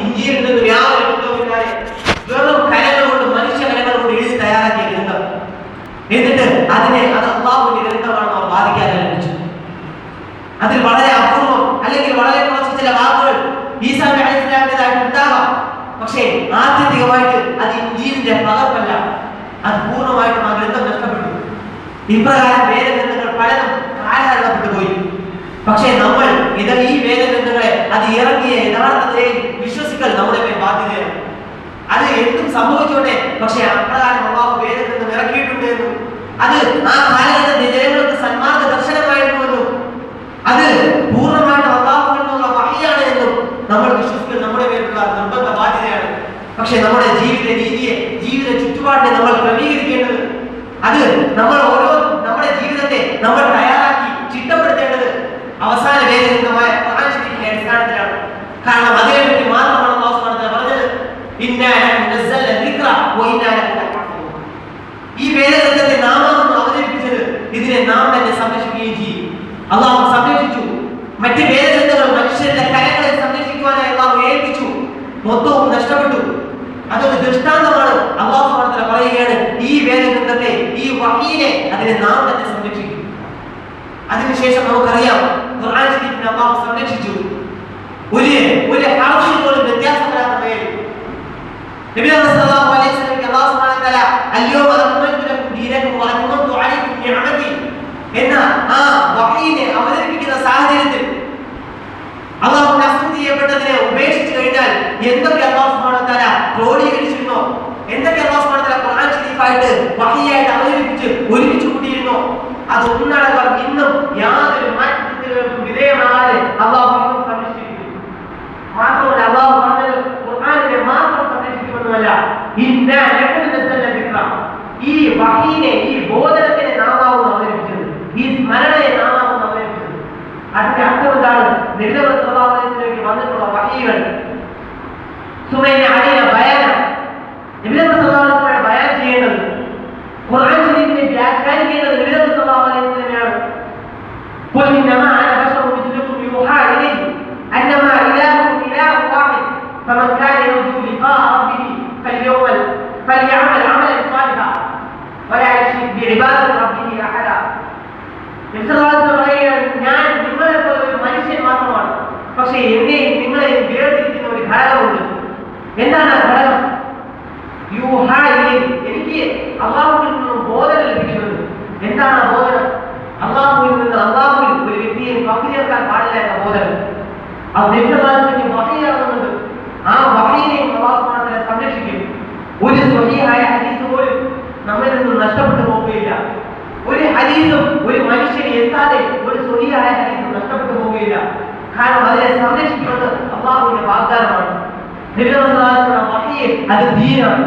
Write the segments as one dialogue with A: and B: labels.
A: ഇഞ്ചിയിൽ നിന്ന് യാതൊരു ബന്ധവുമില്ലാതെ വെറും കരങ്ങൾ കൊണ്ട് മനുഷ്യ കരങ്ങൾ കൊണ്ട് എഴുതി തയ്യാറാക്കിയ ഗ്രന്ഥം. എന്നിട്ട് അത് അല്ലാഹുവിന്റെ ഗ്രന്ഥമാണെന്ന് അവർ വാദിക്കാൻ ആരംഭിച്ചു. അതിൽ വളരെ അപൂർവം അല്ലെങ്കിൽ വളരെ കുറച്ച് ചില വാക്കുകൾ ഈസാ നബി അലൈഹിസ്സലാമിൻ്റെതായിട്ട് ഉണ്ടാകാം. പക്ഷേ ആത്യന്തികമായിട്ട് അത് ഇഞ്ചീലിന്റെ പകർപ്പല്ല. അത് പൂർണ്ണമായിട്ടും ആ ഗ്രന്ഥം നഷ്ടപ്പെട്ടു. ഇപ്രകാരം വേദഗ്രന്ഥങ്ങൾ പലതും കാലഹരണപ്പെട്ടു പോയി. പക്ഷേ നമ്മൾ ഈ വേദഗ്രന്ഥങ്ങളെ അത് ഇറങ്ങിയ യഥാർത്ഥത്തെ വിശ്വസിക്കൽ നമ്മുടെ മേൽ ബാധ്യതയാണ്. അത് എന്തും സംഭവിച്ചോട്ടെ, പക്ഷേ അപ്രകാരം അല്ലാഹു വേദഗ്രന്ഥം ഇറക്കിയിട്ടുണ്ട് എന്നും അത് ആ കാലഘട്ടത്തെ ജനങ്ങൾക്ക് സന്മാർഗ ദർശനമായിരുന്നുവെന്നും അത് പൂർണ്ണമായിട്ട് അല്ലാഹുവിൽ നിന്നുള്ള വഹ്യാണ് എന്നും നമ്മൾ വിശ്വസിക്കൽ നമ്മുടെ മേലുള്ള നിർബന്ധ ബാധ്യതയാണ്. പക്ഷെ നമ്മുടെ ജീവിത രീതിയെ, ജീവിത ചുറ്റുപാടിനെ നമ്മൾ ക്രമീകരിക്കേണ്ടത്, അത് നമ്മുടെ ജീവിതത്തെ നമ്മൾ തയ്യാറാക്കി ചിട്ടപ്പെടുത്തേണ്ടത് അവസാന വേദഗ്രന്ഥമായ ഖുർആൻ ശരീഫിന്റെ അടിസ്ഥാനത്തിലാണ്. കാരണം അതിനെപ്പറ്റി മാത്രമാണ് അല്ലാഹു സുബ്ഹാനഹു വ തആല പറഞ്ഞത്, ഇന്നാ നഹ്നു നസ്സൽനാ ദിക്റ വ ഇന്നാ ലഹു ലഹാഫിളൂൻ. ഈ വേദഗ്രന്ഥത്തെ നാം അവതരിപ്പിച്ചത് ഇതിനെ നാം തന്നെ സംരക്ഷിക്കുകയും ചെയ്യും. അല്ലാഹു സംരക്ഷിച്ചു. മറ്റ് വേദഗ്രന്ഥങ്ങൾ മനുഷ്യരുടെ കരങ്ങളെ സംരക്ഷിക്കുവാനായി അല്ലാഹു ഏൽപ്പിച്ചു. മൊത്തവും നഷ്ടപ്പെട്ടു. അതൊരു ദൃഷ്ടാന്തമാണ്. അല്ലാഹു സുബ്ഹാനഹു വ തആല പറയുകയാണ്, ഈ വേദഗ്രന്ഥത്തെ, ഈ വഹീനെ അതിനെ നാം തന്നെ സംരക്ഷിക്കും. അതിനുശേഷം നമുക്കറിയാം ഖുർആൻ ശരീഫിനെ അല്ലാഹു സംരക്ഷിച്ചു. ഒരു ഹർഫിൽ പോലും വ്യത്യാസമില്ലാത്ത നിലയിൽ നബി സല്ലല്ലാഹു അലൈഹി വസല്ലം അല്ലാഹു സുബ്ഹാനഹു വ തആല അൽയൗമ അക്മൽതു ലക്കും ദീനക്കും വ അത്മംതു അലൈക്കും നിഅമതി എന്ന ആ വഹീനെ അവതരിപ്പിക്കുന്ന സാഹചര്യത്തിൽ അല്ലാഹു നസ്ഖ് ചെയ്യപ്പെട്ടതിനെ ഉപേക്ഷിച്ചു കഴിഞ്ഞാൽ എന്തൊക്കെ അല്ലാഹു സുബ്ഹാനഹു വ തആല ക്രോഡീകരിച്ചിരുന്നോ, എന്തൊക്കെ അല്ലാഹു സുബ്ഹാനഹു വ തആല ഖുർആൻ ശരീഫായിട്ട് വഹീയായിട്ട് അവതരിപ്പിച്ച് ഒരുമിച്ച് കൂട്ടിയിരുന്നോ, അതൊന്നടക്കം ഇന്നും യാതൊരു മാറ്റത്തിനും വിധേയമാകാതെ അല്ലാഹു ഇന്നും സംരക്ഷിച്ചിരിക്കുന്നു. മാത്രമല്ല അല്ലാഹു പറഞ്ഞത് ഖുർആനിനെ മാത്രം സംരക്ഷിക്കുമെന്നല്ല, ഇന്നാ ലഹു നസ്സൽനാ ദിക്റ, ഈ വഹീനെ, ഈ ബോധനത്തിനെ നാമാവുന്നു അവതരിപ്പിച്ചത്, ഈ സ്മരണയെ നാമാവുന്നു അവതരിപ്പിച്ചത്. അതിന്റെ അർത്ഥം എന്താണ്? നബി സല്ലല്ലാഹു അലൈഹി വസല്ലമയ്ക്ക് വന്നിട്ടുള്ള വഹീകൾ സുമൈന അലൈഹ ബയാന, നബി സല്ലല്ലാഹു അലൈഹി വസല്ലം ബയാൻ ചെയ്യേണ്ടത്, ഖുർആൻ ശരീഫിനെ വ്യാഖ്യാനിക്കേണ്ടത് നബി സല്ലല്ലാഹു അലൈഹി വസല്ലമയാണ്. ഖുൽ ഇന്നമാ അന ബശറുൻ മിസ്ലുക്കും യൂഹാ ഇലൈഹി അന്നമാ ഇലാഹുക്കും ഇലാഹുൻ വാഹിദ് ഫമൻ കാന യർജു ലിഖാഅ റബ്ബിഹി ഫൽയഅമൽ അമലൻ സാലിഹാ വലാ യുശ്രിക് ബിഇബാദത്തി റബ്ബിഹി അഹദാ. നബി സല്ലല്ലാഹു അലൈഹി വസല്ലം പറയുകയാണ്, ഞാൻ നിങ്ങളെപ്പോലെ ഒരു മനുഷ്യൻ മാത്രമാണ്, പക്ഷേ എന്നെയും നിങ്ങളെയും വേർതിരിക്കുന്ന ഒരു ഘടകമുണ്ട്. എന്താണ് ആ ഘടകം? യൂഹാ ഇലൈഹി, എനിക്ക് അല്ലാഹുവിൽ നിന്നും ബോധനം ലഭിക്കുന്നത്. എന്താണ് ആ ബോധനം? അല്ലാഹുവിൽ നിന്ന് അല്ലാഹുവിൽ ഒരു വ്യക്തിയെ പങ്കുചേർക്കാൻ പാടില്ല എന്ന ബോധനം. അത് നബി സല്ലല്ലാഹു അലൈഹി വസല്ലം വഹീ ഇറങ്ങുന്നുണ്ട്. ആ വഹീനെയും അല്ലാഹു സുബ്ഹാനഹു വ തആല സംരക്ഷിക്കും. ഒരു സ്വഹീഹായ ഹദീസ് പോലും നമ്മിൽ നിന്ന് നഷ്ടപ്പെട്ടു പോവുകയില്ല. ഒരു ഹദീസും ഒരു മനുഷ്യന് എത്താതെ ഒരു സ്വഹീഹായ ഹദീസും നഷ്ടപ്പെട്ടു പോവുകയില്ല. കാരണം അതിനെ സംരക്ഷിക്കുന്നത് അല്ലാഹുവിന്റെ വാഗ്ദാനമാണ്. നബി സല്ലല്ലാഹു അലൈഹി വസല്ലം വഹീ അത് ദീനാണ്.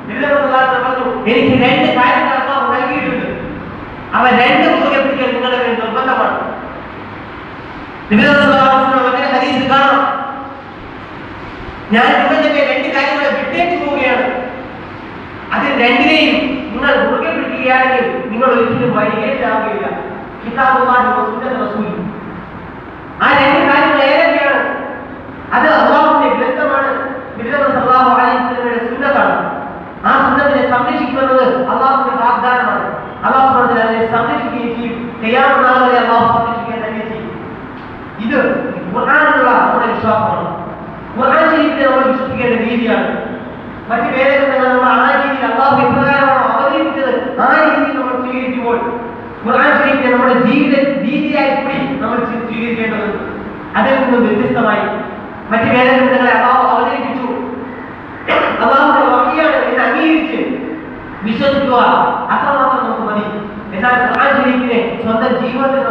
A: നബി സല്ലല്ലാഹു അലൈഹി വസല്ലം പറഞ്ഞു, എനിക്ക് രണ്ട് കാര്യങ്ങൾ അല്ലാഹു നൽകിയിട്ടുണ്ട്, അവ രണ്ടും മുറുകെ പിടിക്കാൻ നിങ്ങളുടെ മേൽ നിർബന്ധമാണ്. നബി സല്ലല്ലാഹു അലൈഹി വസല്ലം മറ്റൊരു ഹദീസിൽ കാണാം, ഞാൻ നിങ്ങളുടെ മേൽ രണ്ട് കാര്യങ്ങളെ വിട്ടേച്ചു പോവുകയാണ്, അതിൽ രണ്ടിനെയും നിങ്ങൾ മുറുകെ പിടിക്കുകയാണെങ്കിൽ നിങ്ങൾ ഒരിക്കലും വഴികേറ്റാവുകയില്ല. കിതാബുല്ലാഹി വ സുന്നത്ത് റസൂലി. ആ രണ്ട് കാര്യങ്ങൾ ഏതൊക്കെയാണ്? അത് അല്ലാഹുവിന്റെ ഗ്രന്ഥമാണ്, നബി സല്ലല്ലാഹു അലൈഹി വസല്ലമയുടെ സുന്നത്താണ്. ആ സുന്നത്തിനെ സംരക്ഷിക്കുന്നത് അല്ലാഹുവിന്റെ വാഗ്ദാനമാണ്. അല്ലാഹു സുബ്ഹാനഹു വ തആല അതിനെ സംരക്ഷിക്കുകയും ചെയ്യും. ഖിയാമത്ത് നാൾ വരെ അല്ലാഹു സംരക്ഷിക്കുക തന്നെ ചെയ്യും. ഇത് ഖുർആനിലുള്ള നമ്മുടെ വിശ്വാസമാണ്. ഖുർആൻ ശരീഫിനെ നമ്മൾ വിശ്വസിക്കേണ്ട രീതിയാണ്. മറ്റ് വേദഗ്രന്ഥങ്ങൾ നമ്മൾ ആ രീതിയിൽ അല്ലാഹു എപ്രകാരമാണോ അവതരിപ്പിച്ചത് ആ രീതിയിൽ നമ്മൾ സ്വീകരിക്കുമ്പോൾ ഖുർആൻ ശരീഫിനെ നമ്മുടെ ജീവിത രീതിയായി കൂടി നമ്മൾ സ്വീകരിക്കേണ്ടതുണ്ട്. അതിൽ നിന്നും വ്യത്യസ്തമായി മറ്റ് വേദഗ്രന്ഥങ്ങളെ അല്ലാഹു അവതരിപ്പിച്ചു, അല്ലാഹുവിന്റെ വഹീയാണ് എന്ന് അംഗീകരിച്ച് വിശ്വസിക്കുക, അത്രമാത്രം നമുക്ക് മതി. എന്നാൽ ഖുർആൻ ശരീഫിനെ സ്വന്തം ജീവിതത്തിൽ